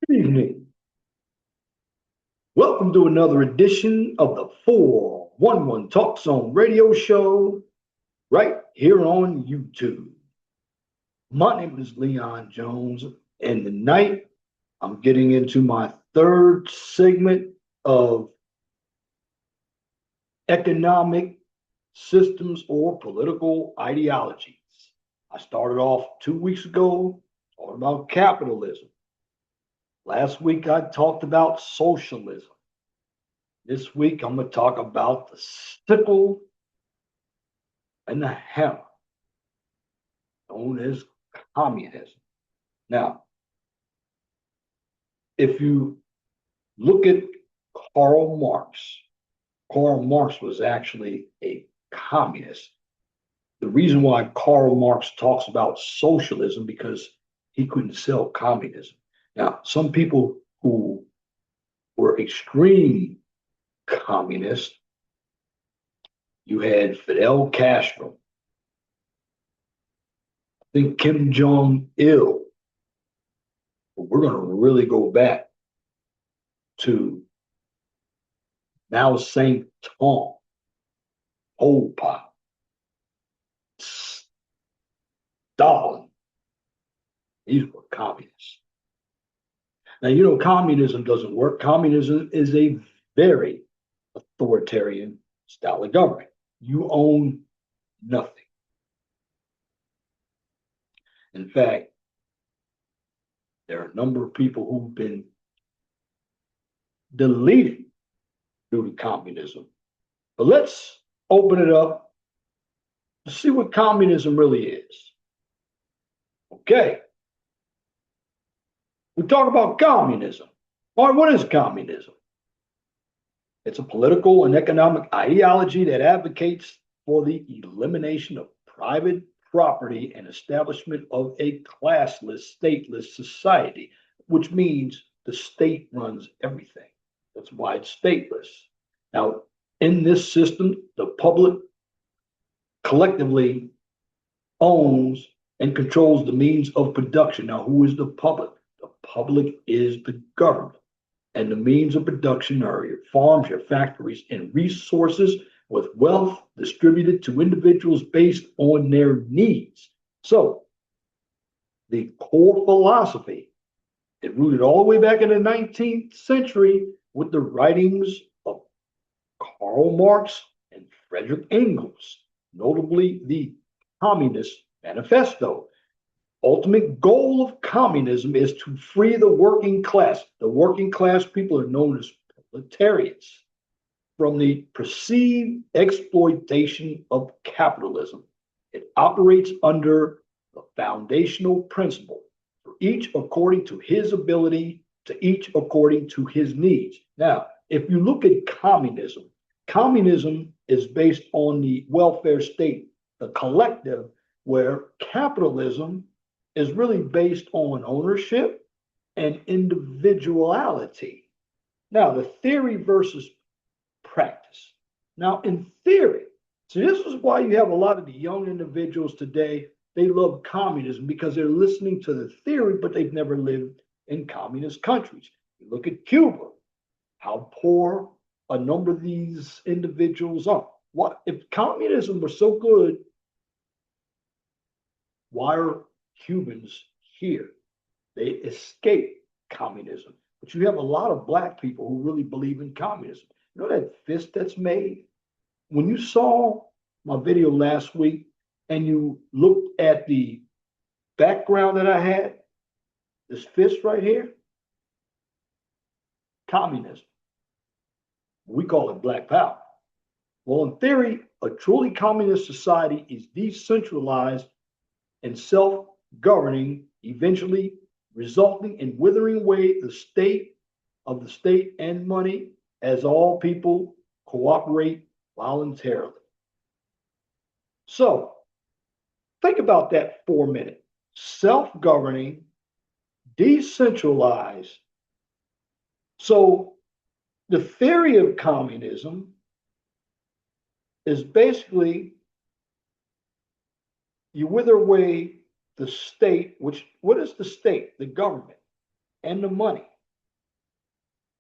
Good evening. Welcome to another edition of the 411 Talk Zone radio show right here on YouTube. My name is Leon Jones, and tonight I'm getting into my third segment of economic systems or political ideologies. I started off 2 weeks ago talking about capitalism. Last week I talked about socialism. This week, I'm going to talk about the sickle and the hammer, known as communism. Now, if you look at Karl Marx, Karl Marx was actually a communist. The reason why Karl Marx talks about socialism because he couldn't sell communism. Now, some people who were extreme communists, you had Fidel Castro, I think Kim Jong Il. But we're going to really go back to Mao Zedong, Pol Pot, Stalin. These were communists. Now, you know, communism doesn't work. Communism is a very authoritarian style of government. You own nothing. In fact, there are a number of people who've been deleted due to communism. But let's open it up to see what communism really is. Okay. We talk about communism. All right, what is communism? It's a political and economic ideology that advocates for the elimination of private property and establishment of a classless, stateless society, which means the state runs everything. That's why it's stateless. Now, in this system, the public collectively owns and controls the means of production. Now, who is the public? The public is the government. And the means of production are your farms, your factories, and resources with wealth distributed to individuals based on their needs. So, the core philosophy, it rooted all the way back in the 19th century with the writings of Karl Marx and Frederick Engels, notably the Communist Manifesto. Ultimate goal of communism is to free the working class. The working class people are known as proletariats from the perceived exploitation of capitalism. It operates under the foundational principle for each according to his ability, to each according to his needs. Now, if you look at communism, communism is based on the welfare state, the collective, where capitalism is really based on ownership and individuality. Now, the theory versus practice. Now, in theory, so this is why you have a lot of the young individuals today, they love communism because they're listening to the theory, but they've never lived in communist countries. You look at Cuba, how poor a number of these individuals are. What if communism were so good? Why are Cubans here? They escaped communism. But you have a lot of black people who really believe in communism. You know that fist that's made? When you saw my video last week and you looked at the background that I had, this fist right here, communism. We call it black power. Well, in theory, a truly communist society is decentralized and self-governing, eventually resulting in withering away the state of the state and money as all people cooperate voluntarily. So think about that for a minute. Self-governing, decentralized. So the theory of communism is basically you wither away the state, which what is the state? The government and the money.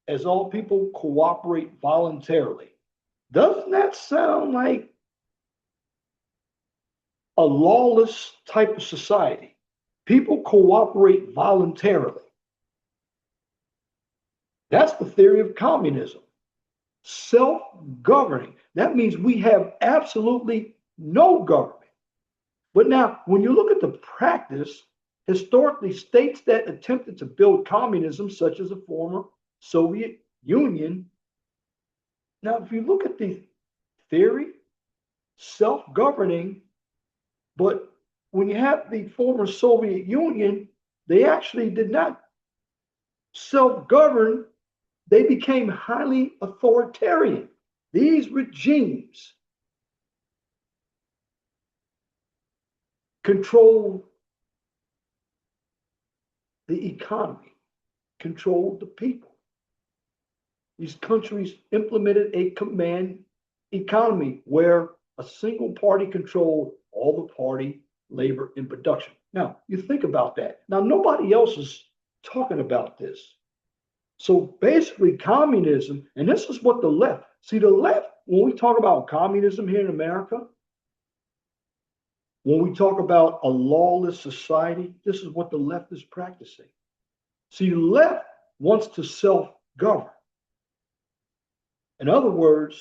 as all people cooperate voluntarily. Doesn't that sound like a lawless type of society? People cooperate voluntarily. That's the theory of communism. Self-governing. That means we have absolutely no government. But now, when you look at the practice, historically, states that attempted to build communism, such as the former Soviet Union, now, if you look at the theory, self-governing, but when you have the former Soviet Union, they actually did not self-govern. They became highly authoritarian. These regimes controlled the economy, controlled the people. These countries implemented a command economy where a single party controlled all the party labor and production. Now, you think about that. Now, nobody else is talking about this. So basically, communism, and this is what the left, see, the left, when we talk about communism here in America, when we talk about a lawless society, this is what the left is practicing. See, the left wants to self govern. In other words,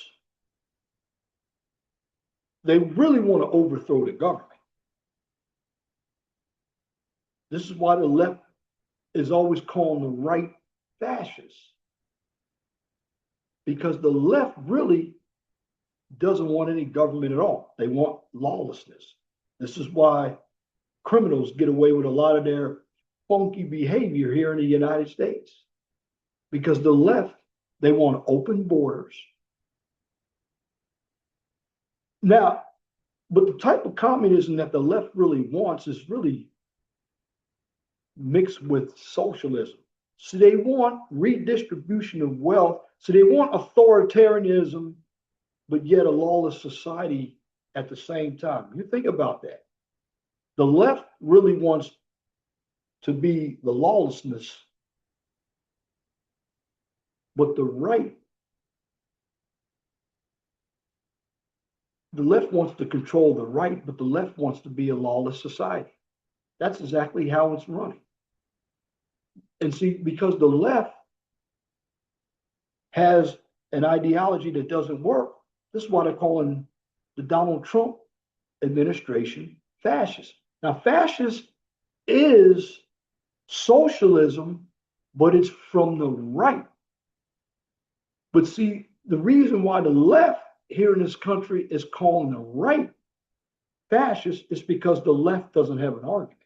they really want to overthrow the government. This is why the left is always calling the right fascists, because the left really doesn't want any government at all. They want lawlessness. This is why criminals get away with a lot of their funky behavior here in the United States, because the left, they want open borders. Now, but the type of communism that the left really wants is really mixed with socialism. So they want redistribution of wealth. So they want authoritarianism, but yet a lawless society at the same time. You think about that. The left really wants to be the lawlessness, but the left wants to control the right, but the left wants to be a lawless society. That's exactly how it's running. And see, because the left has an ideology that doesn't work, this is why they're calling the Donald Trump administration fascist. Now, fascist is socialism, but it's from the right. But see, the reason why the left here in this country is calling the right fascist is because the left doesn't have an argument.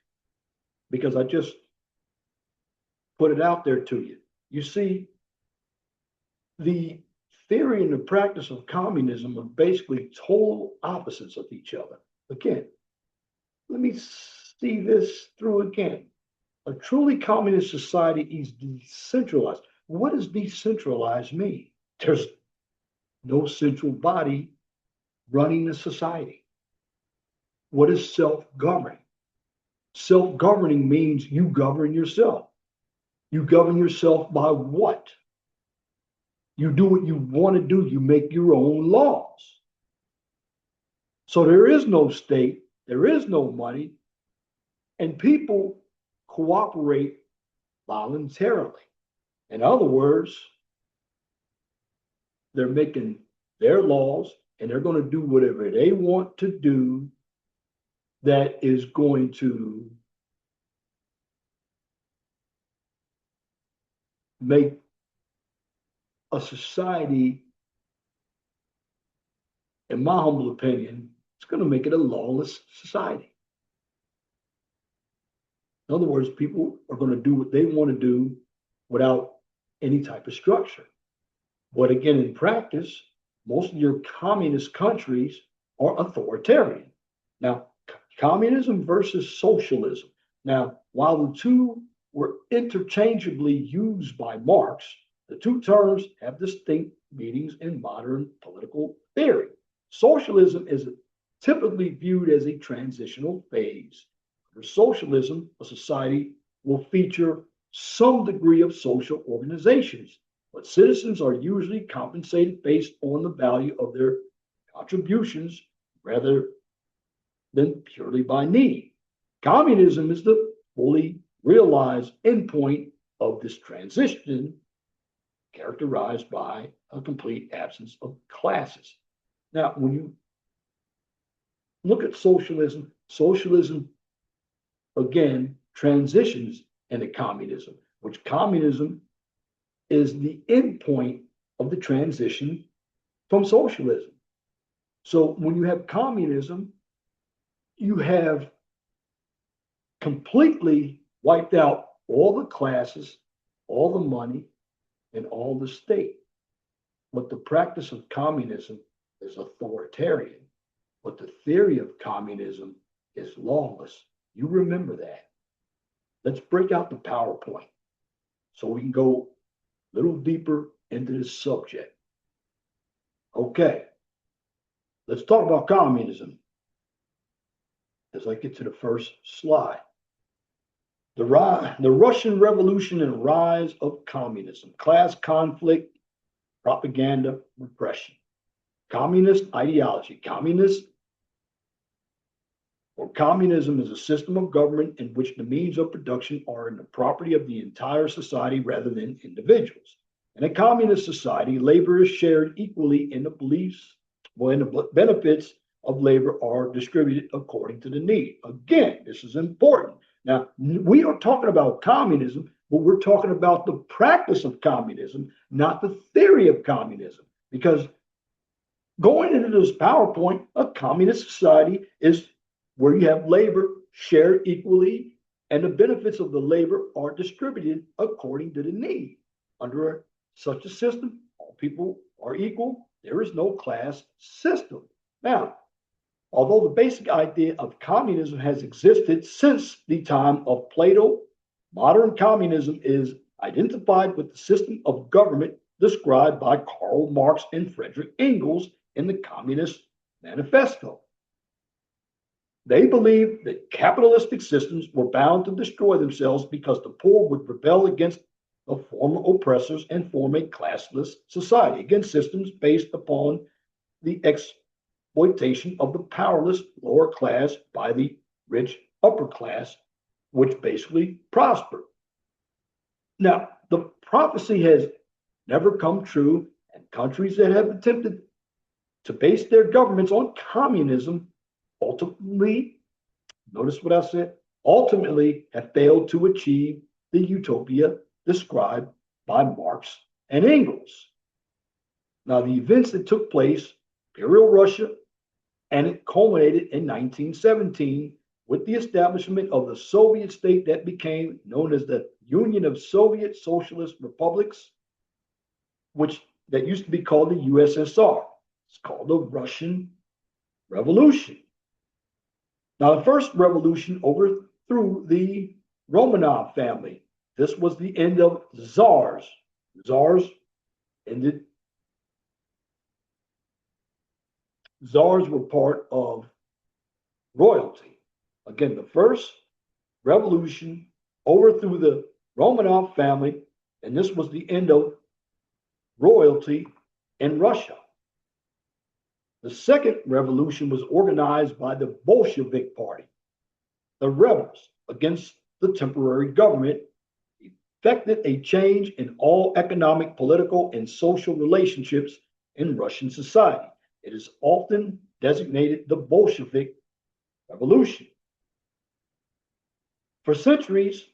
Because I just put it out there to you. You see, the theory and the practice of communism are basically total opposites of each other. Again, let me see this through again. A truly communist society is decentralized. What does decentralized mean? There's no central body running the society. What is self-governing? Self-governing means you govern yourself. You govern yourself by what? You do what you want to do. You make your own laws. So there is no state, there is no money, and people cooperate voluntarily. In other words, they're making their laws and they're going to do whatever they want to do that is going to make a society, in my humble opinion, it's going to make it a lawless society. In other words, people are going to do what they want to do without any type of structure. But again, in practice, most of your communist countries are authoritarian. Now, communism versus socialism. Now, while the two were interchangeably used by Marx, the two terms have distinct meanings in modern political theory. Socialism is typically viewed as a transitional phase. For socialism, a society will feature some degree of social organizations. but citizens are usually compensated based on the value of their contributions rather than purely by need. Communism is the fully realized endpoint of this transition, characterized by a complete absence of classes. Now, when you look at socialism, socialism again transitions into communism, which communism is the endpoint of the transition from socialism. So when you have communism, you have completely wiped out all the classes, all the money, and all the state. But the practice of communism is authoritarian. But the theory of communism is lawless. You remember that. Let's break out the PowerPoint so we can go a little deeper into this subject. Okay, let's talk about communism as I get to the first slide. The Russian Revolution and rise of communism, class conflict, propaganda, repression. Communist ideology. Communism is a system of government in which the means of production are in the property of the entire society rather than individuals. In a communist society, labor is shared equally in the beliefs, when the benefits of labor are distributed according to the need. Again, this is important. Now, we are talking about communism, but we're talking about the practice of communism, not the theory of communism. Because going into this PowerPoint, a communist society is where you have labor shared equally and the benefits of the labor are distributed according to the need. Under such a system, all people are equal. There is no class system. Now, although the basic idea of communism has existed since the time of Plato, modern communism is identified with the system of government described by Karl Marx and Friedrich Engels in the Communist Manifesto. They believed that capitalistic systems were bound to destroy themselves because the poor would rebel against the former oppressors and form a classless society, against systems based upon the exploitation of the powerless lower class by the rich upper class, which basically prospered. Now, the prophecy has never come true, and countries that have attempted to base their governments on communism ultimately, notice what I said, ultimately have failed to achieve the utopia described by Marx and Engels. Now, the events that took place, Imperial Russia, and it culminated in 1917 with the establishment of the Soviet state that became known as the Union of Soviet Socialist Republics, which that used to be called the USSR. It's called the Russian Revolution. Now, the first revolution overthrew the Romanov family. This was the end of czars. Czars ended. Czars were part of royalty. Again, the first revolution overthrew the Romanov family, and this was the end of royalty in Russia. The second revolution was organized by the Bolshevik Party. The rebels against the temporary government effected a change in all economic, political, and social relationships in Russian society. It is often designated the Bolshevik Revolution. For centuries,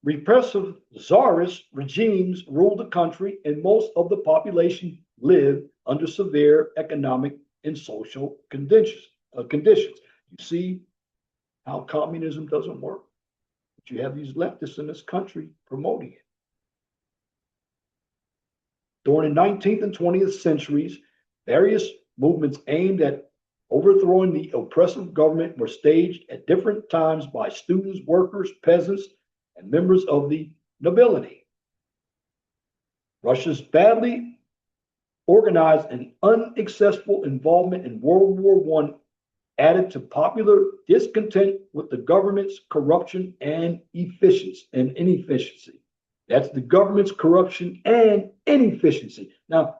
repressive czarist regimes ruled the country, and most of the population lived under severe economic and social conditions. You see how communism doesn't work? But you have these leftists in this country promoting it. During the 19th and 20th centuries, various movements aimed at overthrowing the oppressive government were staged at different times by students, workers, peasants, and members of the nobility. Russia's badly organized and unsuccessful involvement in World War I added to popular discontent with the government's corruption and inefficiency. That's the government's corruption and inefficiency. Now,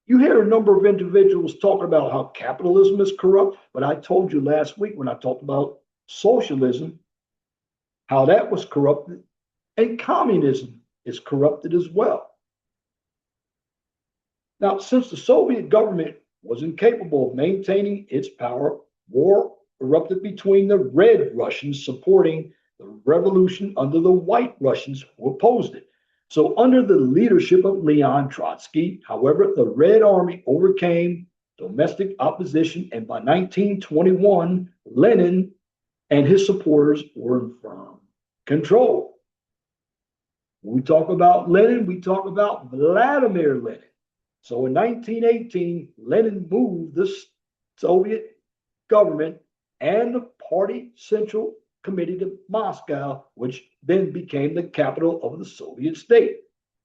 you hear a number of individuals talking about how capitalism is corrupt, but I told you last week when I talked about socialism, how that was corrupted, and communism is corrupted as well. Now, since the Soviet government was incapable of maintaining its power, war erupted between the Red Russians supporting the revolution under the White Russians who opposed it. So, under the leadership of Leon Trotsky, however, the Red Army overcame domestic opposition, and by 1921, Lenin and his supporters were in firm control. When we talk about Lenin, we talk about Vladimir Lenin. So in 1918, Lenin moved the Soviet government and the party central committee to Moscow, which then became the capital of the Soviet state.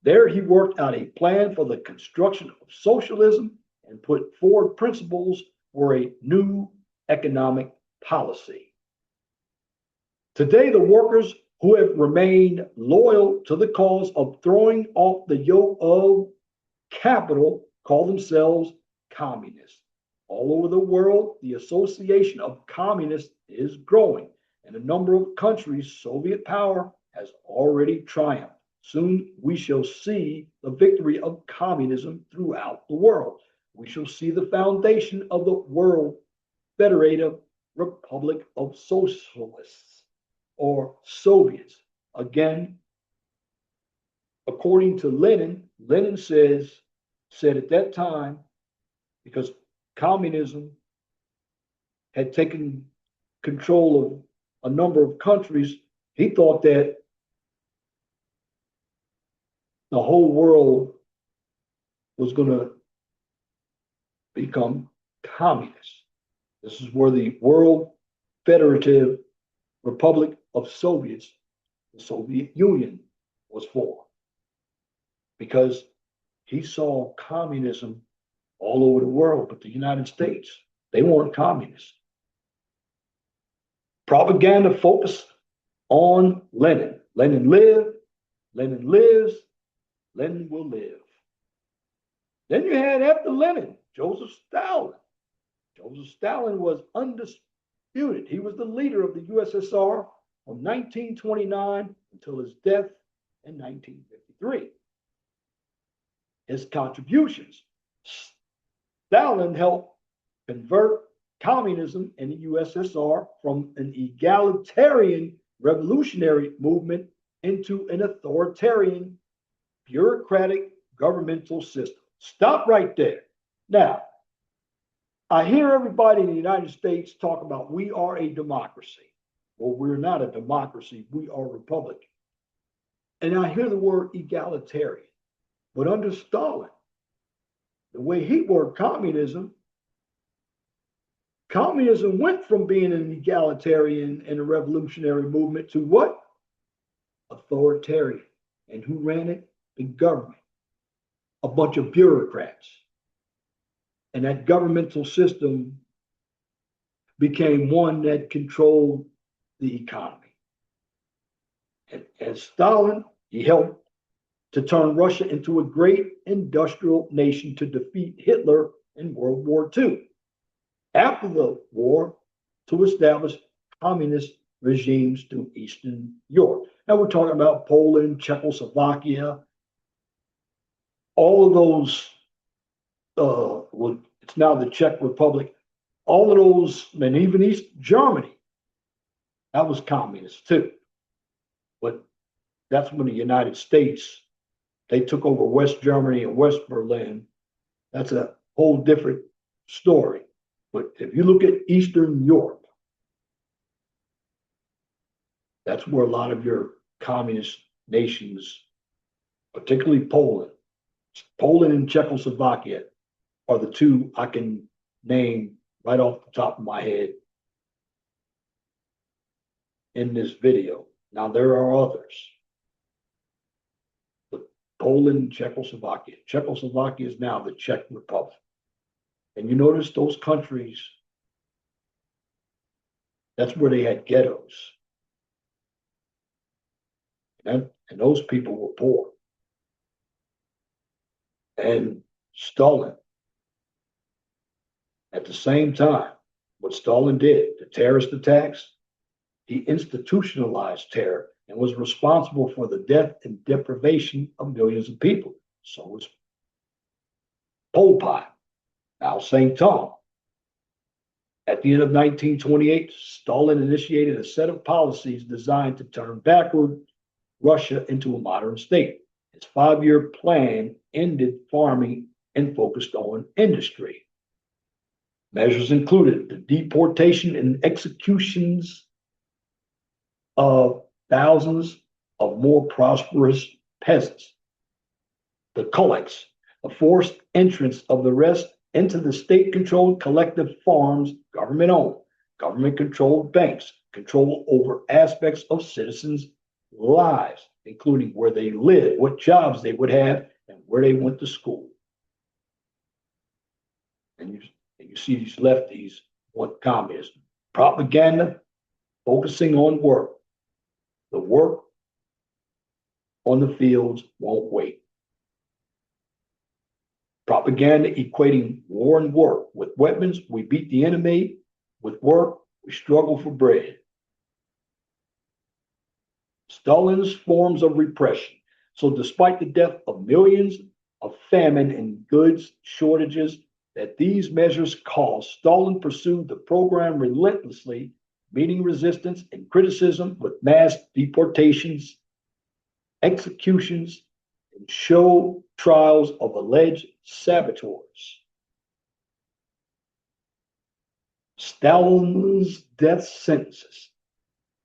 There he worked out a plan for the construction of socialism and put forward principles for a new economic policy. Today, the workers who have remained loyal to the cause of throwing off the yoke of capital call themselves communists. All over the world, the association of communists is growing. In a number of countries, Soviet power has already triumphed. Soon we shall see the victory of communism throughout the world. We shall see the foundation of the World Federative Republic of Socialists or Soviets. Again, according to Lenin, Lenin said at that time, because communism had taken control of a number of countries, he thought that the whole world was going to become communist. This is where the World Federative Republic of Soviets, the Soviet Union, was formed. Because he saw communism all over the world, but the United States, they weren't communists. Propaganda focused on Lenin. Lenin lived, Lenin lives, Lenin will live. Then you had after Lenin, Joseph Stalin. Joseph Stalin was undisputed. He was the leader of the USSR from 1929 until his death in 1953. His contributions. Stalin helped convert communism in the USSR from an egalitarian revolutionary movement into an authoritarian, bureaucratic governmental system. Stop right there. Now, I hear everybody in the United States talk about we are a democracy. Well, we're not a democracy, we are a republic. And I hear the word egalitarian. But under Stalin, the way he worked communism, communism went from being an egalitarian and a revolutionary movement to what? Authoritarian. And who ran it? The government. A bunch of bureaucrats. And that governmental system became one that controlled the economy. And as Stalin, he helped to turn Russia into a great industrial nation to defeat Hitler in World War II. After the war, to establish communist regimes through Eastern Europe. Now we're talking about Poland, Czechoslovakia, all of those, well, it's now the Czech Republic, all of those, and even East Germany, that was communist too. But that's when the United States, they took over West Germany and West Berlin. That's a whole different story. But if you look at Eastern Europe, that's where a lot of your communist nations, particularly Poland and Czechoslovakia, are the two I can name right off the top of my head in this video. Now, there are others. Poland and Czechoslovakia. Czechoslovakia is now the Czech Republic. And you notice those countries, that's where they had ghettos. And and those people were poor. And Stalin, at the same time, what Stalin did, the terrorist attacks, he institutionalized terror and was responsible for the death and deprivation of millions of people. So was Pol Pot, Mao Zedong. At the end of 1928, Stalin initiated a set of policies designed to turn backward Russia into a modern state. His 5-year plan ended farming and focused on industry. Measures included the deportation and executions of thousands of more prosperous peasants, the kulaks, the forced entrance of the rest into the state-controlled collective farms, government-owned, government-controlled banks, control over aspects of citizens' lives, including where they live, what jobs they would have, and where they went to school. And you see these lefties want communism. Propaganda focusing on work. The work on the fields won't wait. Propaganda equating war and work. With weapons, we beat the enemy. With work, we struggle for bread. Stalin's forms of repression. So despite the death of millions of famine and goods shortages that these measures caused, Stalin pursued the program relentlessly, meeting resistance and criticism with mass deportations, executions, and show trials of alleged saboteurs. Stalin's death sentences.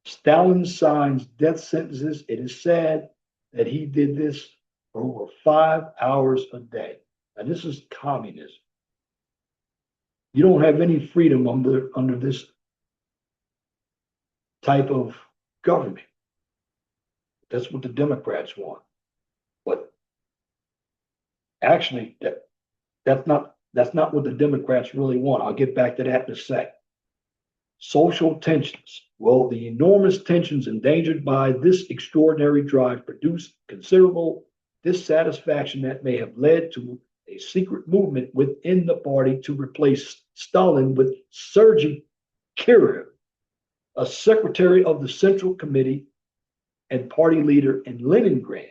Stalin signs death sentences. It is said that he did this for over 5 hours a day. And this is communism. You don't have any freedom under this type of government. That's what the Democrats want. But actually, that's not what the Democrats really want. I'll get back to that in a sec. Social tensions. Well, the enormous tensions endangered by this extraordinary drive produce considerable dissatisfaction that may have led to a secret movement within the party to replace Stalin with Sergei Kirev, a secretary of the Central Committee and party leader in Leningrad.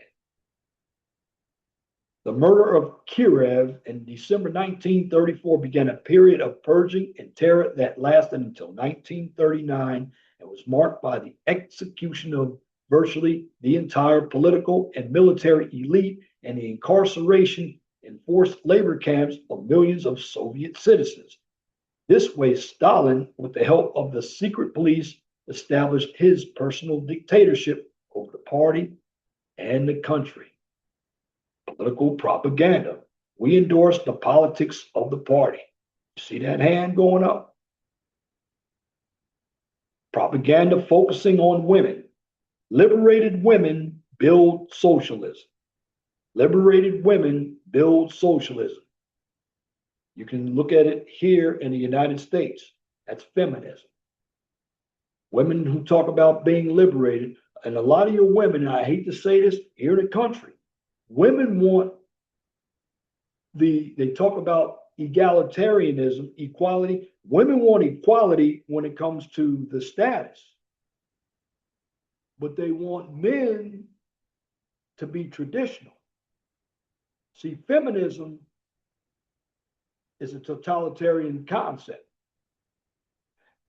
The murder of Kirev in December 1934 began a period of purging and terror that lasted until 1939 and was marked by the execution of virtually the entire political and military elite and the incarceration in forced labor camps of millions of Soviet citizens. This way, Stalin, with the help of the secret police, established his personal dictatorship over the party and the country. Political propaganda. We endorse the politics of the party. See that hand going up? Propaganda focusing on women. Liberated women build socialism. Liberated women build socialism. You can look at it here in the United States. That's feminism. Women who talk about being liberated, and a lot of your women, and I hate to say this, here in the country, women want they talk about egalitarianism, equality. Women want equality when it comes to the status, but they want men to be traditional. See, feminism is a totalitarian concept.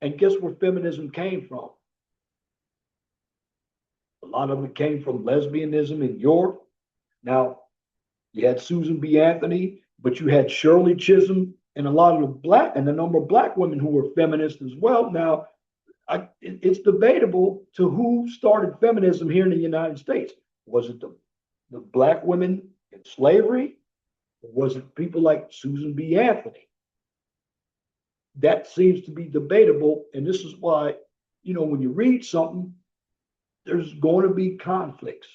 And guess where feminism came from? A lot of it came from lesbianism in Europe. Now, you had Susan B. Anthony, but you had Shirley Chisholm and a lot of the black and a number of black women who were feminists as well. Now, it's debatable to who started feminism here in the United States. Was it the black women in slavery? Or was it people like Susan B. Anthony? That seems to be debatable. And this is why, when you read something, there's going to be conflicts.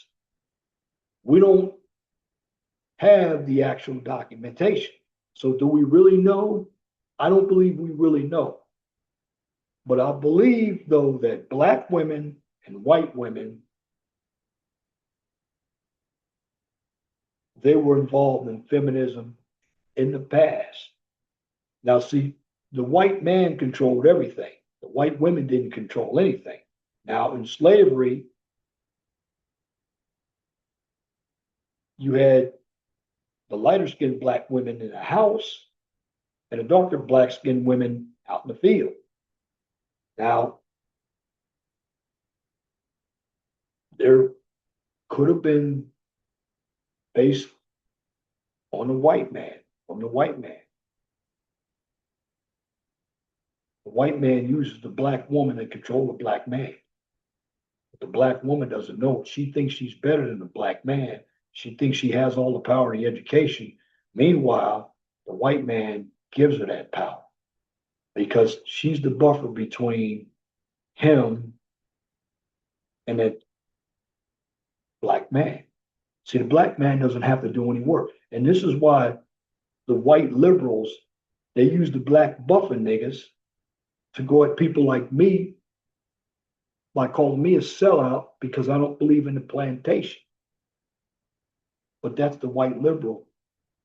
We don't have the actual documentation. So do we really know? I don't believe we really know. But I believe, though, that black women and white women they were involved in feminism in the past. Now, see, the white man controlled everything. The white women didn't control anything. Now, in slavery, you had the lighter skinned black women in the house and the darker black skinned women out in the field. Now, there could have been based on the white man, from the white man. The white man uses the black woman to control the black man. But the black woman doesn't know it. She thinks she's better than the black man. She thinks she has all the power and the education. Meanwhile, the white man gives her that power because she's the buffer between him and that black man. See, the black man doesn't have to do any work. And this is why the white liberals, they use the black buffer niggas to go at people like me by calling me a sellout because I don't believe in the plantation. But that's the white liberal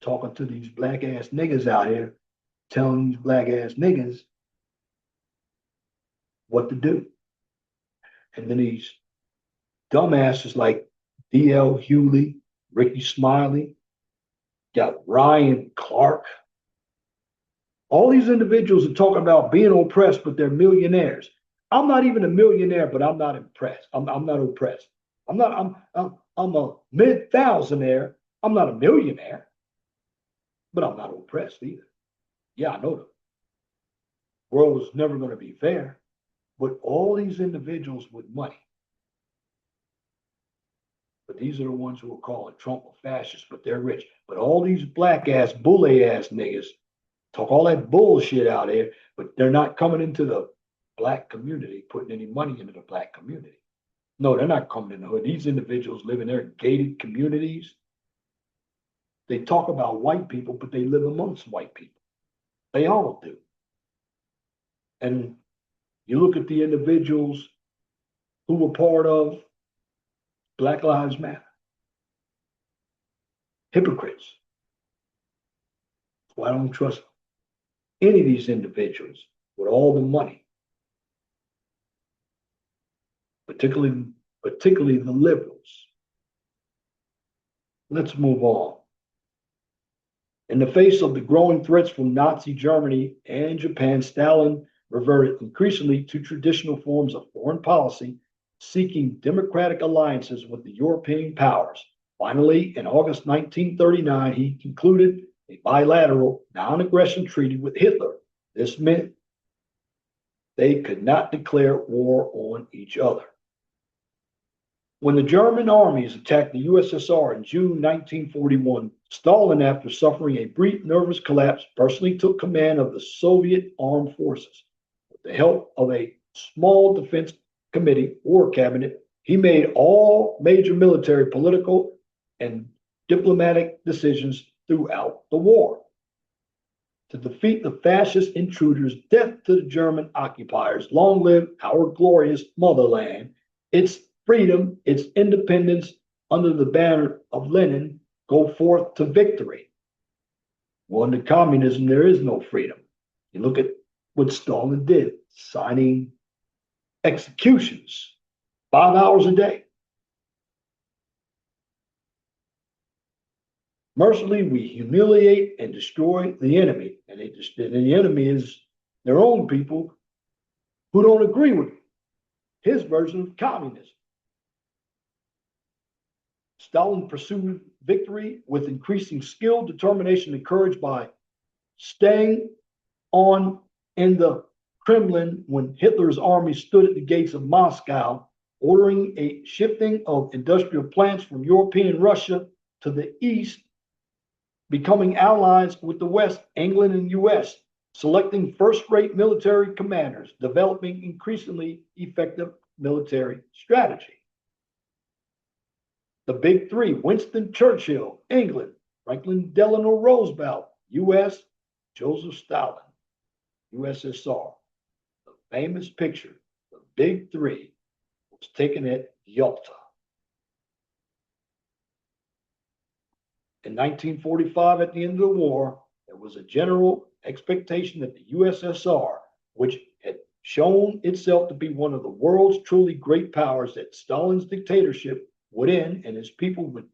talking to these black ass niggas out here, telling these black ass niggas what to do. And then these dumbasses like D.L. Hewley, Ricky Smiley, got Ryan Clark. All these individuals are talking about being oppressed, but they're millionaires. I'm not even a millionaire, but I'm not impressed. I'm not oppressed. I'm a mid-thousandaire. I'm not a millionaire, but I'm not oppressed either. Yeah, I know the world is never going to be fair, but all these individuals with money, but these are the ones who are calling Trump a fascist, but they're rich. But all these black ass, bully ass niggas talk all that bullshit out there, but they're not coming into the black community, putting any money into the black community. No, they're not coming in the hood. These individuals live in their gated communities. They talk about white people, but they live amongst white people. They all do. And you look at the individuals who were part of Black Lives Matter. Hypocrites. So I don't trust any of these individuals with all the money, particularly the liberals. Let's move on. In the face of the growing threats from Nazi Germany and Japan, Stalin reverted increasingly to traditional forms of foreign policy, seeking democratic alliances with the European powers. Finally, in August 1939, he concluded a bilateral non-aggression treaty with Hitler. This meant they could not declare war on each other. When the German armies attacked the USSR in June 1941, Stalin, after suffering a brief nervous collapse, personally took command of the Soviet armed forces. With the help of a small defense committee, war cabinet, he made all major military, political, and diplomatic decisions throughout the war. To defeat the fascist intruders, death to the German occupiers, long live our glorious motherland, its freedom, its independence under the banner of Lenin, go forth to victory. Well, under communism, there is no freedom. You look at what Stalin did, signing executions, 5 hours a day. Mercilessly, we humiliate and destroy the enemy. And the enemy is their own people who don't agree with his version of communism. Stalin pursued victory with increasing skill, determination, and courage by staying on in the Kremlin when Hitler's army stood at the gates of Moscow, ordering a shifting of industrial plants from European Russia to the east, becoming allies with the West, England and US, selecting first-rate military commanders, developing increasingly effective military strategy. The big three: Winston Churchill, England; Franklin Delano Roosevelt, US; Joseph Stalin, USSR. The famous picture, the big three, was taken at Yalta. In 1945, at the end of the war, there was a general expectation that the USSR, which had shown itself to be one of the world's truly great powers, that Stalin's dictatorship would end and his people would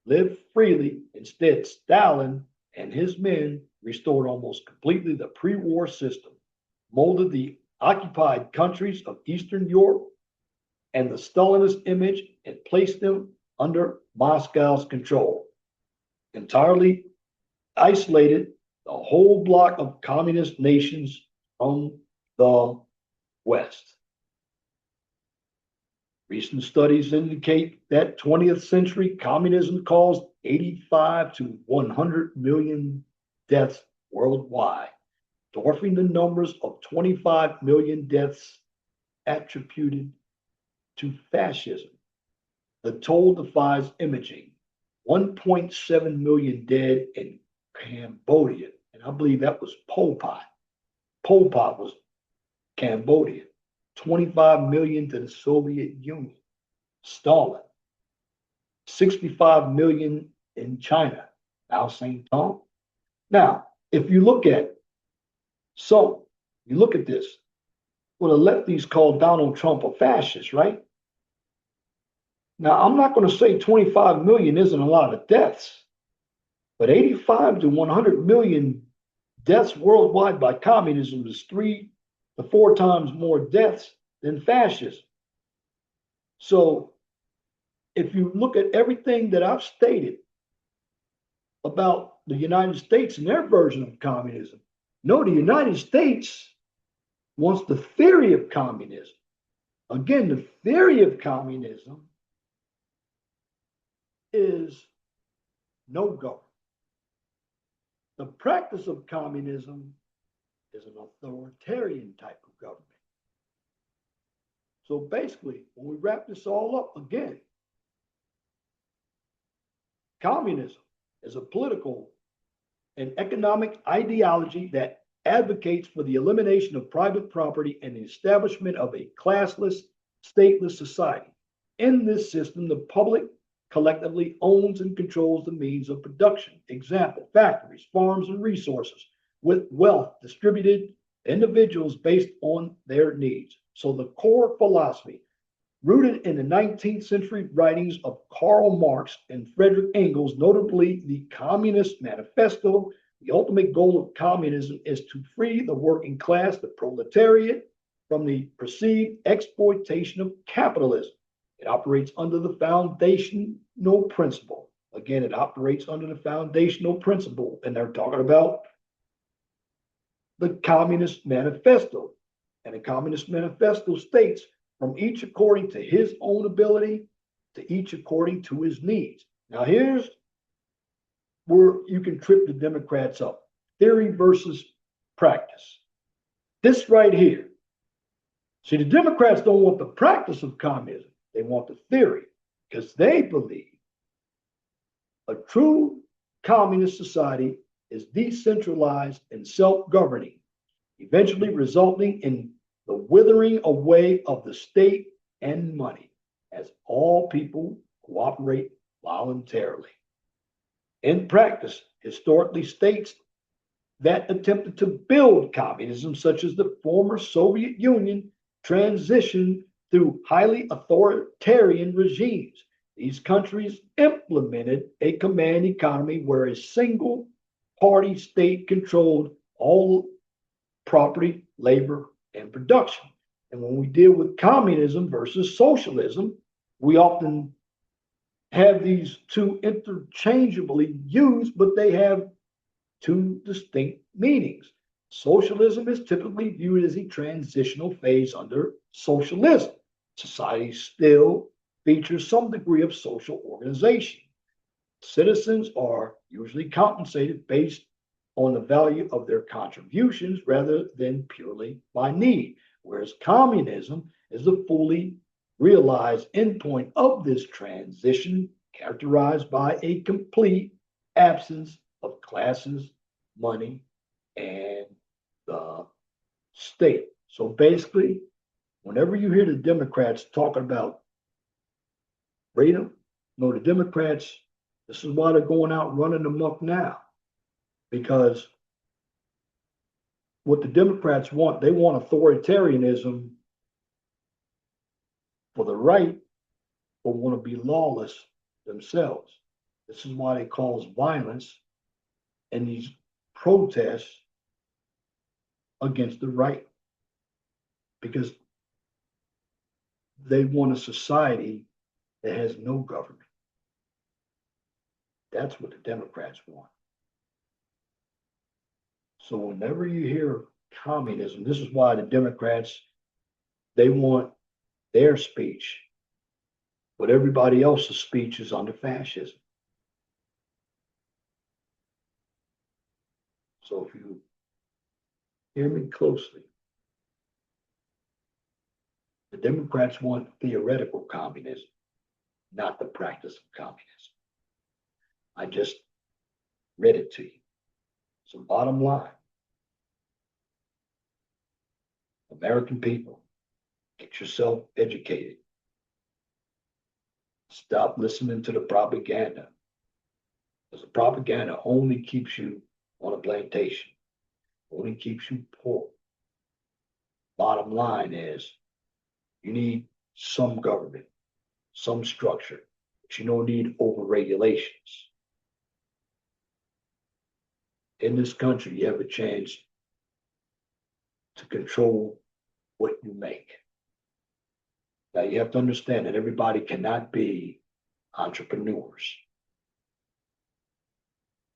live freely. Instead, Stalin and his men restored almost completely the pre war system, molded the occupied countries of Eastern Europe and the Stalinist image, and placed them under Moscow's control. Entirely isolated the whole bloc of communist nations from the West. Recent studies indicate that 20th century communism caused 85 to 100 million deaths worldwide, dwarfing the numbers of 25 million deaths attributed to fascism. The toll defies imaging. 1.7 million dead in Cambodia, and I believe that was Pol Pot. Pol Pot was Cambodia. 25 million to the Soviet Union. Stalin. 65 million in China. Mao Zedong. Now, if you look at this, well, the lefties call Donald Trump a fascist, right? Now, I'm not going to say 25 million isn't a lot of deaths, but 85 to 100 million deaths worldwide by communism is 3 to 4 times more deaths than fascism. So, if you look at everything that I've stated about the United States and their version of communism, no, the United States wants the theory of communism. Again, the theory of communism is no government. The practice of communism is an authoritarian type of government. So basically, when we wrap this all up again, communism is a political and economic ideology that advocates for the elimination of private property and the establishment of a classless, stateless society. In this system, the public collectively owns and controls the means of production. Example, factories, farms, and resources, with wealth distributed to individuals based on their needs. So the core philosophy, rooted in the 19th century writings of Karl Marx and Friedrich Engels, notably the Communist Manifesto, the ultimate goal of communism is to free the working class, the proletariat, from the perceived exploitation of capitalism. It operates under the foundational principle. Again, it operates under the foundational principle, and they're talking about the Communist Manifesto. And the Communist Manifesto states, from each according to his own ability, to each according to his needs. Now, here's where you can trip the Democrats up. Theory versus practice. This right here. See, the Democrats don't want the practice of communism. They want the theory, because they believe a true communist society is decentralized and self-governing, eventually resulting in the withering away of the state and money, as all people cooperate voluntarily. In practice, historically states that attempted to build communism, such as the former Soviet Union, transitioned through highly authoritarian regimes. These countries implemented a command economy where a single party state controlled all property, labor, and production. And when we deal with communism versus socialism, we often have these two interchangeably used, but they have two distinct meanings. Socialism is typically viewed as a transitional phase under socialism. Society still features some degree of social organization. Citizens are usually compensated based on the value of their contributions rather than purely by need, whereas communism is the fully realized endpoint of this transition, characterized by a complete absence of classes, money, and the state. So basically, whenever you hear the Democrats talking about freedom, no, the Democrats This is why they're going out running amok now. Because what the Democrats want, they want authoritarianism for the right, but want to be lawless themselves. This is why they cause violence and these protests against the right, because they want a society that has no government. That's what the Democrats want. So whenever you hear communism, this is why the Democrats, they want their speech, but everybody else's speech is under fascism. So if you hear me closely, the Democrats want theoretical communism, not the practice of communism. I just read it to you. So bottom line, American people, get yourself educated. Stop listening to the propaganda. Because the propaganda only keeps you on a plantation, only keeps you poor. Bottom line is you need some government, some structure, but you don't need over regulations. In this country, you have a chance to control what you make. Now, you have to understand that everybody cannot be entrepreneurs.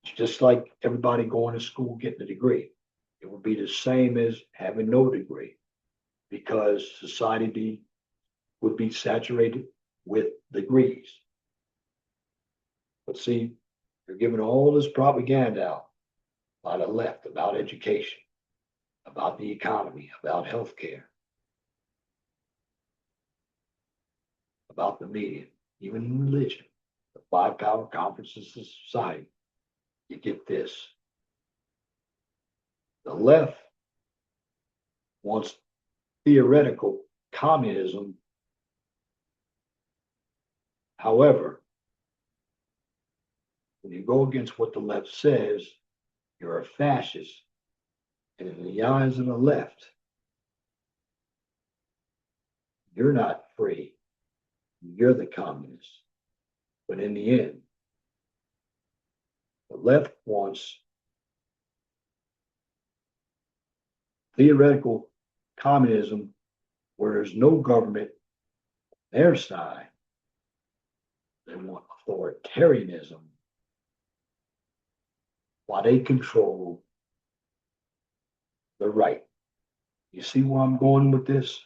It's just like everybody going to school getting a degree. It would be the same as having no degree, because society would be saturated with degrees. But see, they're giving all this propaganda out by the left about education, about the economy, about healthcare, about the media, even religion, the five power conferences of society. You get this. The left wants theoretical communism. However, when you go against what the left says, you're a fascist. And in the eyes of the left, you're not free. You're the communist. But in the end, the left wants theoretical communism where there's no government on their side. They want authoritarianism while they control the right. You see where I'm going with this?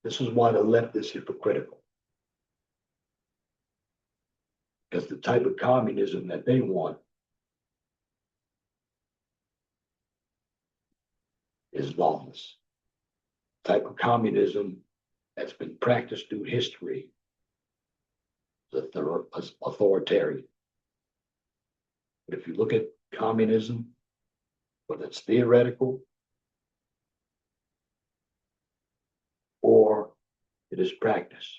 This is why the left is hypocritical. Because the type of communism that they want is lawless. The type of communism that's been practiced through history is authoritarian. But if you look at communism, whether it's theoretical or it is practiced,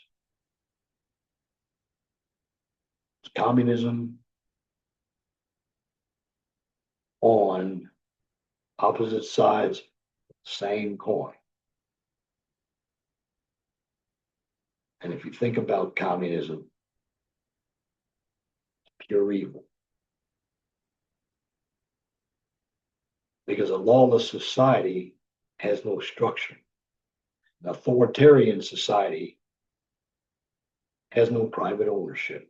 it's communism on opposite sides of the same coin. And if you think about communism, it's pure evil. Because a lawless society has no structure. An authoritarian society has no private ownership.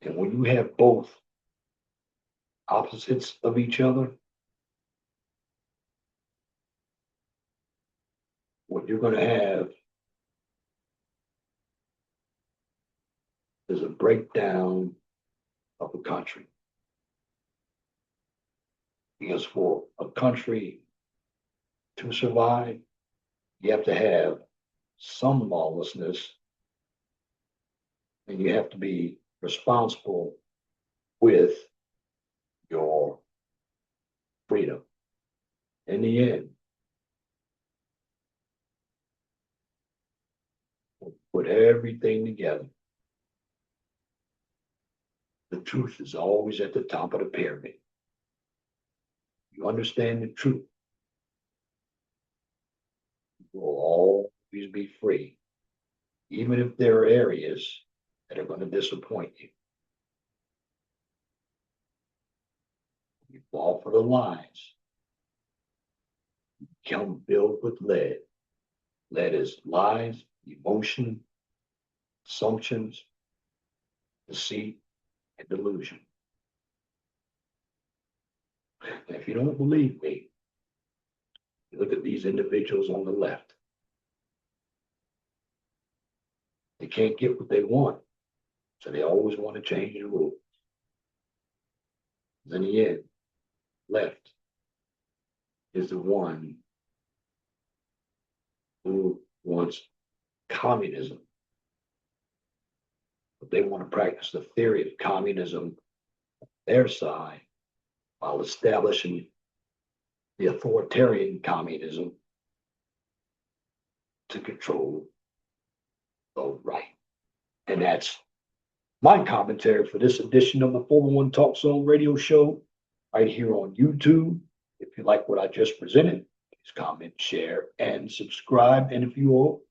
And when you have both opposites of each other, what you're going to have is a breakdown of a country. Because for a country to survive, you have to have some lawlessness, and you have to be responsible with your freedom. In the end, put everything together. The truth is always at the top of the pyramid. You understand the truth, you will always be free, even if there are areas that are going to disappoint you. You fall for the lies, you become filled with lead. Lead is lies, emotion, assumptions, deceit, and delusion. And if you don't believe me, look at these individuals on the left. They can't get what they want, so they always want to change the rules. In the end, left is the one who wants communism. But they want to practice the theory of communism on their side while establishing the authoritarian communism to control the right. And that's my commentary for this edition of the 411 Talk Zone radio show right here on YouTube. If you like what I just presented, please comment, share, and subscribe. And if you all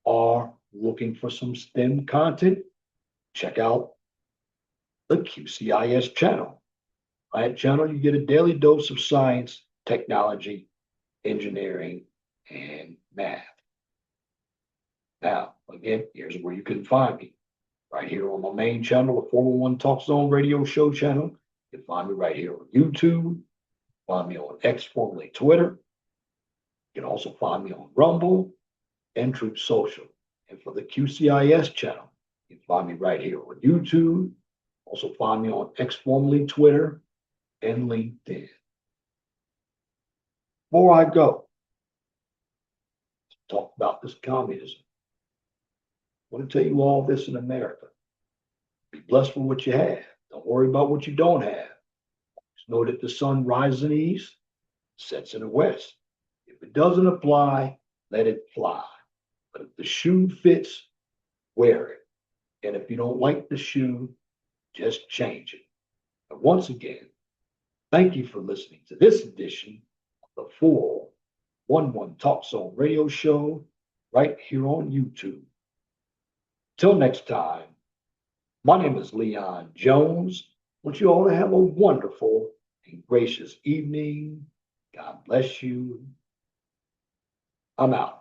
are looking for some STEM content, check out the QCIS channel. On that channel, you get a daily dose of science, technology, engineering, and math. Now, again, here's where you can find me. Right here on my main channel, the 411 Talk Zone radio show channel. You can find me right here on YouTube. Find me on X, formerly Twitter. You can also find me on Rumble and Truth Social. And for the QCIS channel, you can find me right here on YouTube. Also find me on X, formerly Twitter, and LinkedIn. Before I go, talk about this communism. I want to tell you all this in America. Be blessed with what you have. Don't worry about what you don't have. Just know that the sun rises in the east, sets in the west. If it doesn't apply, let it fly. But if the shoe fits, wear it. And if you don't like the shoe, just change it. And once again, thank you for listening to this edition of the 411 Talk Zone radio show right here on YouTube. Till next time, my name is Leon Jones. I want you all to have a wonderful and gracious evening. God bless you. I'm out.